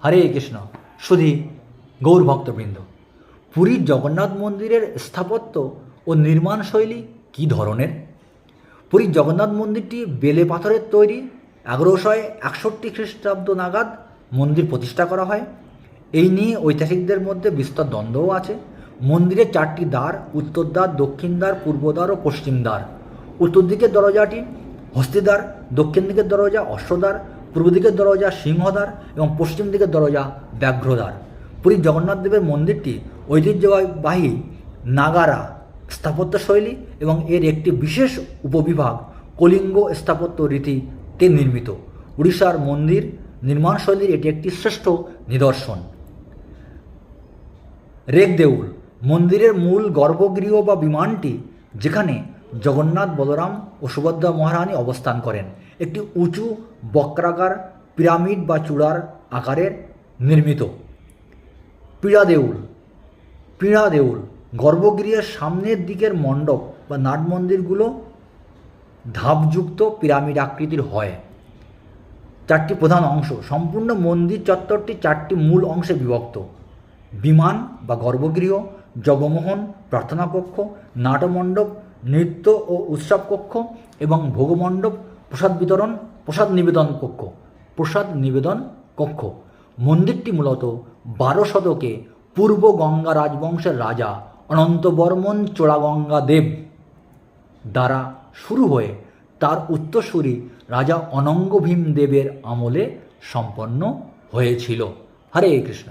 হরে কৃষ্ণ। শুধু গৌর ভক্তবৃন্দ, পুরীর জগন্নাথ মন্দিরের স্থাপত্য ও নির্মাণ শৈলী কী ধরনের? পুরীর জগন্নাথ মন্দিরটি বেলে পাথরের তৈরি। 1161 খ্রিস্টাব্দ নাগাদ মন্দির প্রতিষ্ঠা করা হয়। এই নিয়ে ঐতিহাসিকদের মধ্যে বিস্তর দ্বন্দ্বও আছে। মন্দিরের 4টি দ্বার, উত্তর দ্বার, দক্ষিণ দ্বার, পূর্ব দ্বার ও পশ্চিম দ্বার। উত্তর দিকের দরজাটি হস্তিদ্বার, দক্ষিণ দিকের দরজা অশ্বদ্বার, পূর্ব দিকের দরজা সিংহদ্বার এবং পশ্চিম দিকের দরজা ব্যাঘ্রদ্বার। পুরীর জগন্নাথ দেবের মন্দিরটি ঐতিহ্যবাহী নাগারা স্থাপত্যশৈলী এবং এর একটি বিশেষ উপবিভাগ কলিঙ্গ স্থাপত্য রীতিতে নির্মিত। উড়িষ্যার মন্দির নির্মাণশৈলীর এটি একটি শ্রেষ্ঠ নিদর্শন। রেক দেউল, মন্দিরের মূল গর্ভগৃহ বা বিমানটি, যেখানে জগন্নাথ, বলরাম ও সুভদ্রা মহারানী অবস্থান করেন, একটি উঁচু বক্রাকার পিরামিড বা চূড়ার আকারের নির্মিত। পীড়া দেউল, গর্ভগৃহের সামনের দিকের মণ্ডপ বা নাট মন্দিরগুলো ধাপযুক্ত পিরামিড আকৃতির হয়। 4টি প্রধান অংশ। সম্পূর্ণ মন্দির চত্বরটি 4টি মূল অংশে বিভক্ত: বিমান বা গর্ভগৃহ, জগমোহন প্রার্থনা কক্ষ, নাটমণ্ডপ, নৃত্য ও উৎসব কক্ষ এবং ভোগমণ্ডপ, প্রসাদ নিবেদন কক্ষ। মন্দিরটি মূলত 12 শতকে পূর্ব গঙ্গা রাজবংশের রাজা অনন্তবর্মন চোড়াগঙ্গা দেব দ্বারা শুরু হয়ে তার উত্তরসূরি রাজা অনঙ্গ ভীম দেবের আমলে সম্পন্ন হয়েছিল। হরে কৃষ্ণ।